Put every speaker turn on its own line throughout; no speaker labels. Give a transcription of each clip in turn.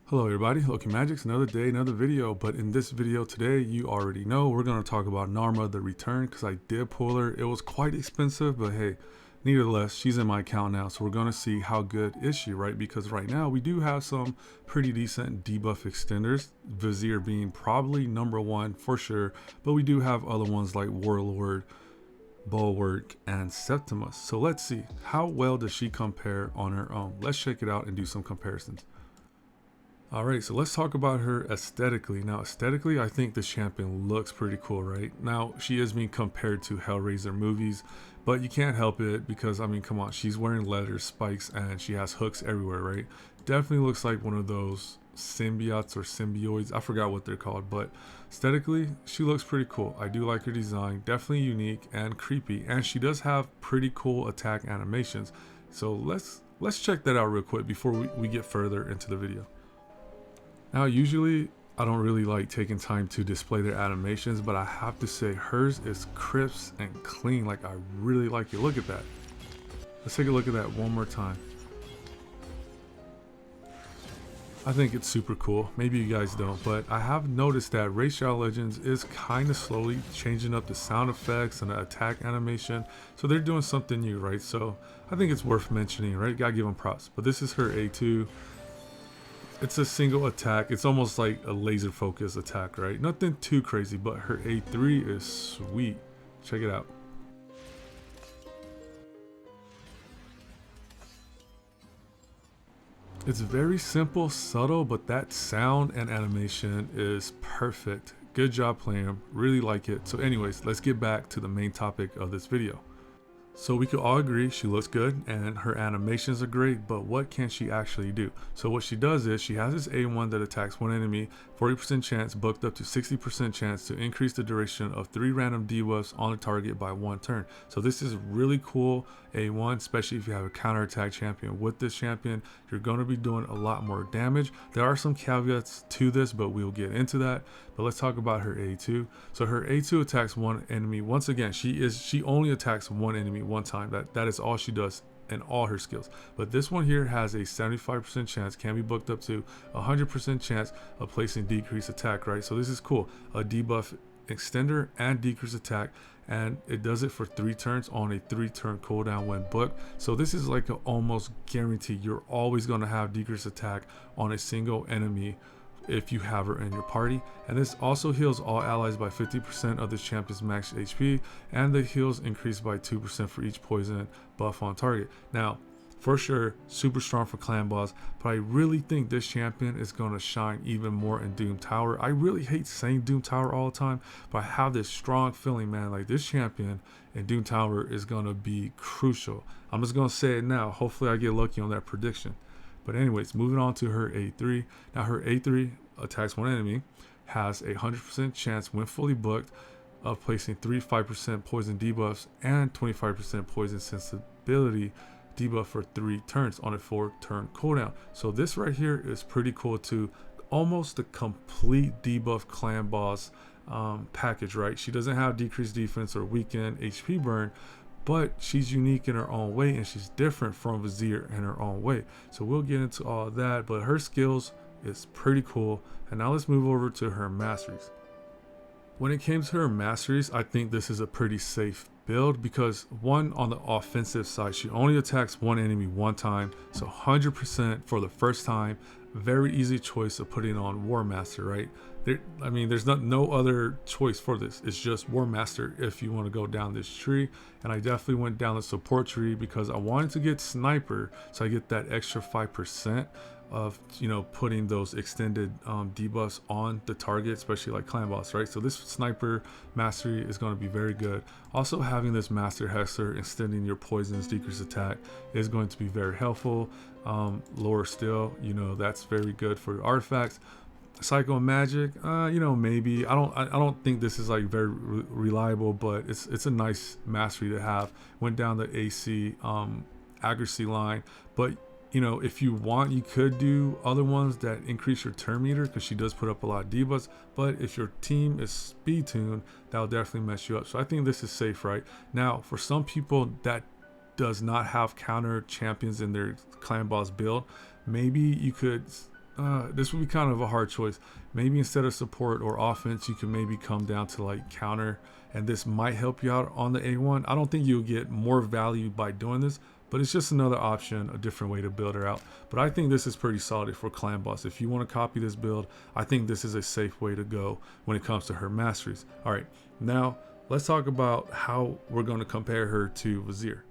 Hello everybody, Lokimagics, another day, another video, but in this video today, you already know, we're going to talk about Narma, the return, because I did pull her. It was quite expensive, but hey, nevertheless, she's in my account now, so we're going to see how good is she, right? Because right now, we do have some pretty decent debuff extenders, Vizier being probably number one for sure, but we do have other ones like Warlord, Bulwark, and Septimus. So let's see, how well does she compare on her own? Let's check it out and do some comparisons. Alright, so let's talk about her aesthetically. Now, aesthetically, I think this champion looks pretty cool, right? Now, she is being compared to Hellraiser movies, but you can't help it because, I mean, come on, she's wearing leather spikes and she has hooks everywhere, right? Definitely looks like one of those symbiotes or symbioids. I forgot what they're called, but aesthetically, she looks pretty cool. I do like her design, definitely unique and creepy, and she does have pretty cool attack animations. So let's check that out real quick before we get further into the video. Now, usually I don't really like taking time to display their animations, but I have to say hers is crisp and clean. Like, I really like it. Look at that. Let's take a look at that one more time. I think it's super cool. Maybe you guys don't, but I have noticed that RSL Legends is kind of slowly changing up the sound effects and the attack animation. So they're doing something new, right? So I think it's worth mentioning, right? Gotta give them props. But this is her A2. It's a single attack. It's almost like a laser focus attack, right? Nothing too crazy, but her A3 is sweet. Check it out. It's very simple, subtle, but that sound and animation is perfect. Good job playing. Really like it. So anyways, let's get back to the main topic of this video. So we could all agree she looks good and her animations are great, but what can she actually do? So what she does is she has this A1 that attacks one enemy, 40% chance, bucked up to 60% chance to increase the duration of 3 random debuffs on a target by 1 turn. So this is really cool A1, especially if you have a counterattack champion. With this champion, you're going to be doing a lot more damage. There are some caveats to this, but we'll get into that. But let's talk about her A2. So her A2 attacks one enemy. Once again, she only attacks one enemy one time. That is all she does in all her skills. But this one here has a 75% chance, can be booked up to 100% chance of placing decreased attack, right? So this is cool. A debuff extender and decrease attack, and it does it for 3 turns on a 3-turn cooldown when booked. So this is like an almost guarantee. You're always going to have decreased attack on a single enemy if you have her in your party. And this also heals all allies by 50% of the champion's max HP, and the heals increase by 2% for each poison buff on target. Now, for sure, super strong for clan boss, but I really think this champion is going to shine even more in Doom Tower. I really hate saying Doom Tower all the time, but I have this strong feeling, man, like this champion in Doom Tower is going to be crucial. I'm just going to say it now. Hopefully I get lucky on that prediction. But anyways, moving on to her A3. Now her A3 attacks one enemy, has a 100% chance when fully booked of placing 3 5% poison debuffs and 25% poison sensibility debuff for 3 turns on a 4-turn cooldown. So this right here is pretty cool too. Almost the complete debuff clan boss package, right? She doesn't have decreased defense or weakened HP burn, but she's unique in her own way and she's different from Vizier in her own way. So we'll get into all of that, but her skills is pretty cool. And now let's move over to her masteries. When it came to her masteries, I think this is a pretty safe build because one, on the offensive side, she only attacks one enemy one time, so 100% for the first time. Very easy choice of putting on War Master, right? I mean, there's no other choice for this. It's just War Master if you want to go down this tree. And I definitely went down the support tree because I wanted to get Sniper, so I get that extra 5% of, you know, putting those extended debuffs on the target, especially like clan boss, right? So this Sniper mastery is going to be very good. Also, having this Master Hexer extending your poison's decrease attack is going to be very helpful. Lower still, you know, that's very good for artifacts. Psycho Magic, you know, maybe I don't think this is like very reliable, but it's a nice mastery to have. Went down the AC accuracy line, but you know, if you want, you could do other ones that increase your turn meter because she does put up a lot of debuffs. But if your team is speed tuned, that'll definitely mess you up. So I think this is safe, right? Now, for some people that does not have counter champions in their clan boss build, maybe you could this would be kind of a hard choice. Maybe instead of support or offense, you can maybe come down to like counter, and this might help you out on the A1. I don't think you'll get more value by doing this, but it's just another option, a different way to build her out. But I think this is pretty solid for clan boss. If you want to copy this build, I think this is a safe way to go when it comes to her masteries. All right, now let's talk about how we're going to compare her to Vizier.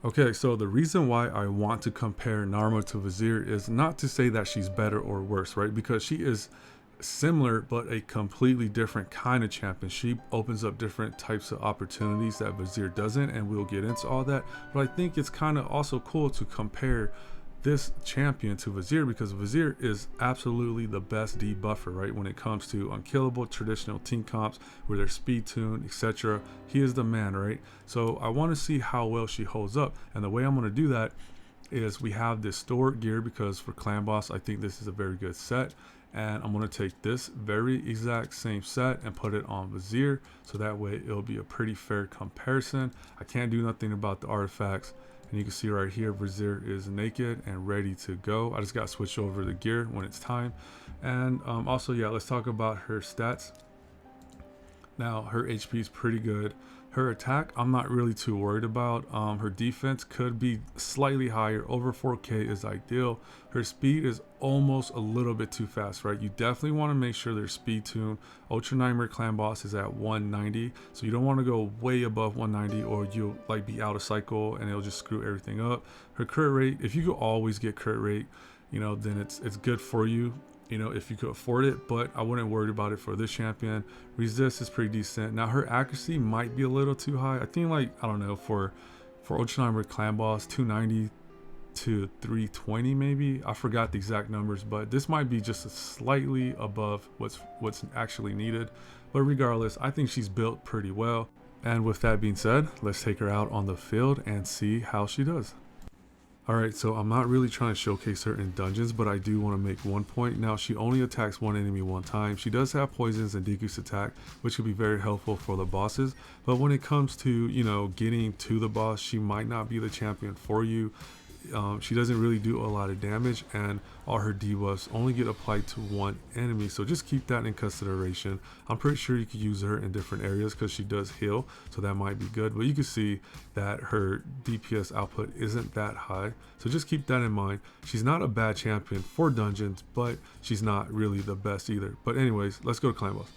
Okay, so the reason why I want to compare Narma to Vizier is not to say that she's better or worse, right? Because she is similar, but a completely different kind of champion. She opens up different types of opportunities that Vizier doesn't, and we'll get into all that. But I think it's kind of also cool to compare this champion to Vizier, because Vizier is absolutely the best debuffer, right? When it comes to unkillable traditional team comps where they're speed tuned, etc. He is the man, right? So I want to see how well she holds up, and the way I'm going to do that is we have this stored gear, because for clan boss I think this is a very good set, and I'm going to take this very exact same set and put it on Vizier, so that way it'll be a pretty fair comparison. I can't do nothing about the artifacts. And you can see right here, Vizier is naked and ready to go. I just got to switch over the gear when it's time. And also, yeah, let's talk about her stats. Now, her HP is pretty good. Her attack, I'm not really too worried about. Her defense could be slightly higher. Over 4K is ideal. Her speed is almost a little bit too fast, right? You definitely want to make sure they're speed tuned. Ultra Nightmare Clan Boss is at 190, so you don't want to go way above 190 or you'll like be out of cycle and it'll just screw everything up. Her crit rate, if you could always get crit rate, you know, then it's good for you, you know, if you could afford it, but I wouldn't worry about it for this champion. Resist is pretty decent. Now her accuracy might be a little too high. I think, like, I don't know, for Ultra Nightmare Clan Boss, 290 to 320 maybe. I forgot the exact numbers, but this might be just slightly above what's actually needed. But regardless, I think she's built pretty well. And with that being said, let's take her out on the field and see how she does. Alright, so I'm not really trying to showcase her in dungeons, but I do want to make one point. Now, she only attacks one enemy one time. She does have poisons and decreased attack, which could be very helpful for the bosses. But when it comes to, you know, getting to the boss, she might not be the champion for you. She doesn't really do a lot of damage, and all her debuffs only get applied to one enemy, so just keep that in consideration. I'm pretty sure you could use her in different areas because she does heal, so that might be good, but you can see that her DPS output isn't that high, so just keep that in mind. She's not a bad champion for dungeons, but she's not really the best either. But anyways, let's go to clan boss.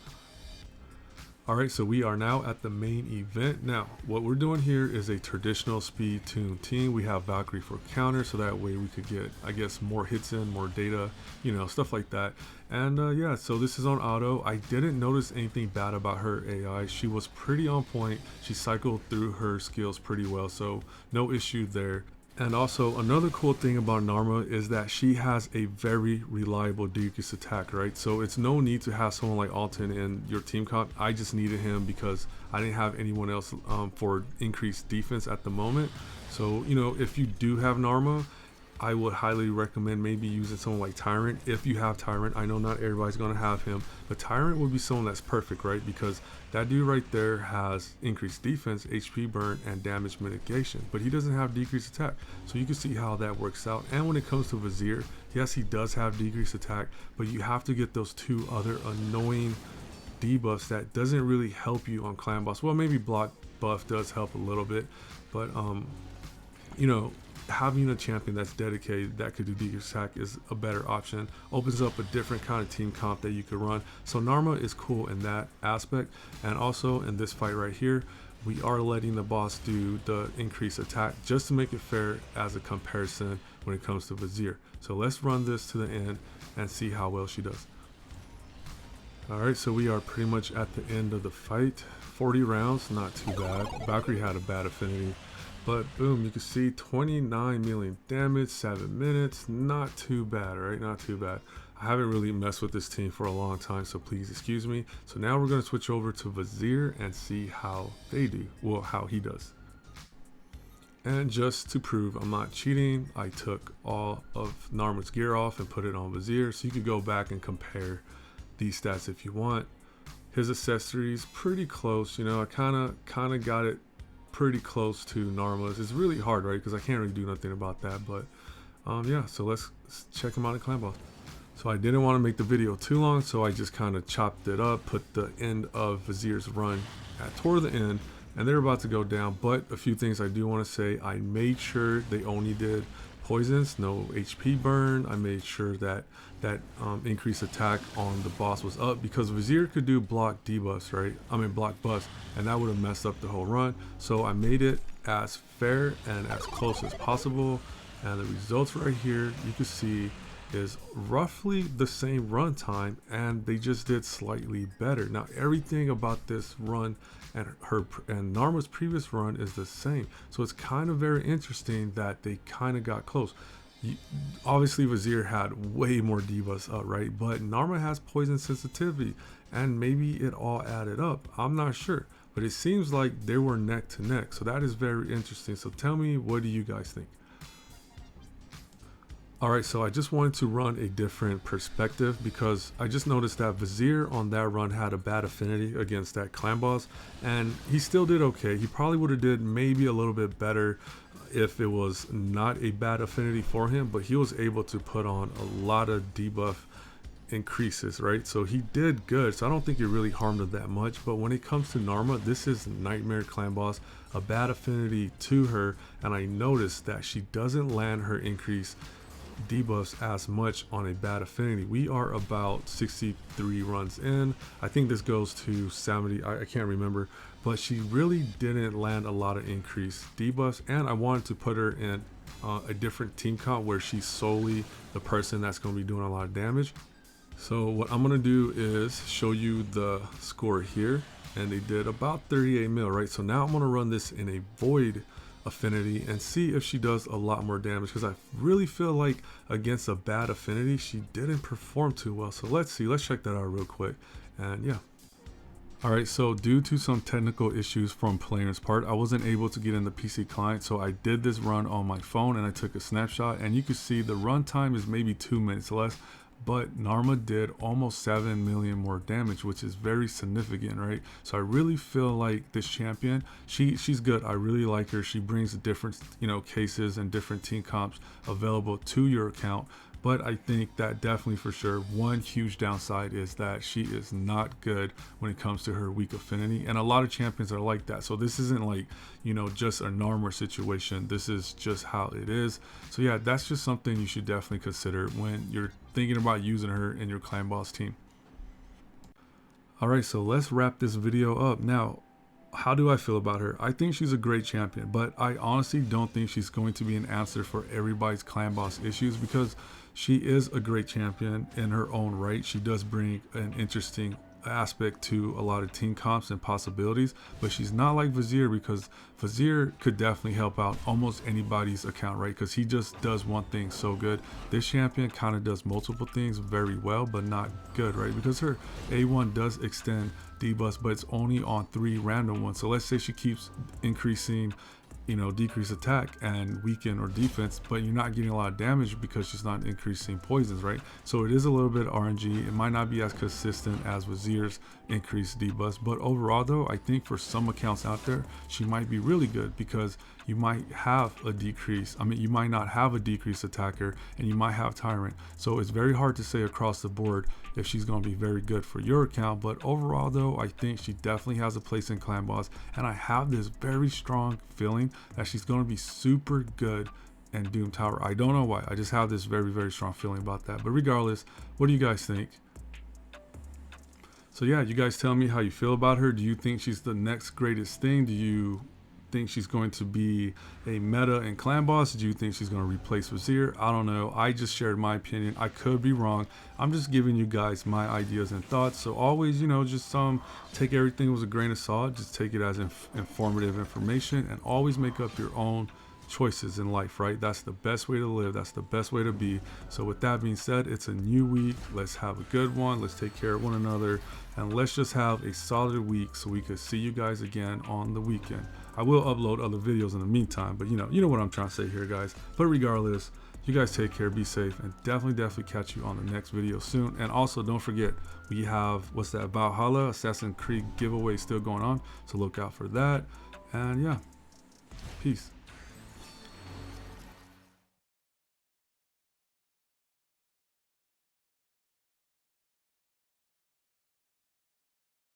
Alright, so we are now at the main event. Now, what we're doing here is a traditional speed tune team. We have Valkyrie for counter, so that way we could get, I guess, more hits in, more data, you know, stuff like that. And yeah, so this is on auto. I didn't notice anything bad about her AI. She was pretty on point. She cycled through her skills pretty well, so no issue there. And also, another cool thing about Narma is that she has a very reliable decrease attack, right? So it's no need to have someone like Alton in your team comp. I just needed him because I didn't have anyone else for increased defense at the moment. So, you know, if you do have Narma, I would highly recommend maybe using someone like Tyrant. If you have Tyrant, I know not everybody's going to have him, but Tyrant would be someone that's perfect, right? Because that dude right there has increased defense, HP burn, and damage mitigation, but he doesn't have decreased attack. So you can see how that works out. And when it comes to Vizier, yes, he does have decreased attack, but you have to get those two other annoying debuffs that doesn't really help you on clan boss. Well, maybe block buff does help a little bit, but you know, having a champion that's dedicated that could do decreased attack is a better option. Opens up a different kind of team comp that you could run. So Narma is cool in that aspect. And also in this fight right here, we are letting the boss do the increased attack just to make it fair as a comparison when it comes to Vizier. So let's run this to the end and see how well she does. Alright, so we are pretty much at the end of the fight. 40 rounds, not too bad. Valkyrie had a bad affinity. But boom, you can see 29 million damage, 7 minutes, not too bad, right? Not too bad. I haven't really messed with this team for a long time, so please excuse me. So now we're going to switch over to Vizier and see how they do, well, how he does. And just to prove I'm not cheating, I took all of Narma's gear off and put it on Vizier, so you could go back and compare these stats if you want. His accessories, pretty close, you know, I kind of got it pretty close to Narma's. It's really hard, right? Because I can't really do nothing about that. But yeah, so let's check him out in clan boss. So I didn't want to make the video too long, so I just kind of chopped it up, put the end of Vizier's run toward the end, and they're about to go down. But a few things I do want to say: I made sure they only did poisons, no HP burn. I made sure that increased attack on the boss was up, because Vizier could do block debuffs, right? I mean block buffs, and that would have messed up the whole run. So I made it as fair and as close as possible, and the results right here you can see is roughly the same run time, and they just did slightly better. Now everything about this run and Narma's previous run is the same, so it's kind of very interesting that they kind of got close. Obviously Vizier had way more debuffs up, right? But Narma has poison sensitivity, and maybe it all added up. I'm not sure, but it seems like they were neck to neck, so that is very interesting. So tell me, what do you guys think? Alright, so I just wanted to run a different perspective, because I just noticed that Vizier on that run had a bad affinity against that clan boss, and he still did okay. He probably would have did maybe a little bit better if it was not a bad affinity for him, but he was able to put on a lot of debuff increases, right? So he did good, so I don't think it really harmed him that much. But when it comes to Narma, this is Nightmare clan boss, a bad affinity to her, and I noticed that she doesn't land her increase debuffs as much on a bad affinity. We are about 63 runs in. I think this goes to 70, I can't remember, but she really didn't land a lot of increased debuffs, and I wanted to put her in a different team comp where she's solely the person that's going to be doing a lot of damage. So what I'm going to do is show you the score here, and they did about 38 mil, right? So now I'm going to run this in a void affinity and see if she does a lot more damage, because I really feel like against a bad affinity she didn't perform too well. So let's see, let's check that out real quick. And yeah, all right, so due to some technical issues from player's part, I wasn't able to get in the PC client, so I did this run on my phone and I took a snapshot, and you can see the run time is maybe 2 minutes less, but Narma did almost 7 million more damage, which is very significant, right? So I really feel like this champion, she's good. I really like her. She brings different, cases and different team comps available to your account. But I think that definitely for sure, one huge downside is that she is not good when it comes to her weak affinity. And a lot of champions are like that. So this isn't like, just a Narma situation. This is just how it is. So yeah, that's just something you should definitely consider when you're thinking about using her in your clan boss team. All right, so let's wrap this video up. Now, how do I feel about her? I think she's a great champion, but I honestly don't think she's going to be an answer for everybody's clan boss issues, because she is a great champion in her own right. She does bring an interesting aspect to a lot of team comps and possibilities, but she's not like Vizier, because Vizier could definitely help out almost anybody's account, right? Because he just does one thing so good. This champion kind of does multiple things very well, but not good, right? Because her A1 does extend debuffs, but it's only on 3 random ones. So let's say she keeps increasing decrease attack and weaken or defense, but you're not getting a lot of damage because she's not increasing poisons, right? So it is a little bit RNG. It might not be as consistent as Vizier's increased debuffs, but overall though, I think for some accounts out there, she might be really good, because you might have a decrease. You might not have a decreased attacker, and you might have tyrant. So it's very hard to say across the board if she's going to be very good for your account. But overall though, I think she definitely has a place in clan boss, and I have this very strong feeling that she's going to be super good in Doom Tower. I don't know why, I just have this very, very strong feeling about that. But regardless, what do you guys think? So yeah, you guys tell me how you feel about her. Do you think she's the next greatest thing? Do you think she's going to be a meta in clan boss? Do you think she's going to replace Vizier? I don't know. I just shared my opinion. I could be wrong. I'm just giving you guys my ideas and thoughts. So always, just take everything with a grain of salt. Just take it as informative information, and always make up your own choices in life, right? That's the best way to live. That's the best way to be. So with that being said, it's a new week. Let's have a good one. Let's take care of one another, and let's just have a solid week so we could see you guys again on the weekend. I will upload other videos in the meantime, but you know what I'm trying to say here, guys. But regardless, you guys take care, be safe, and definitely catch you on the next video soon. And also don't forget, we have Valhalla Assassin's Creed giveaway still going on, so look out for that. And yeah, peace.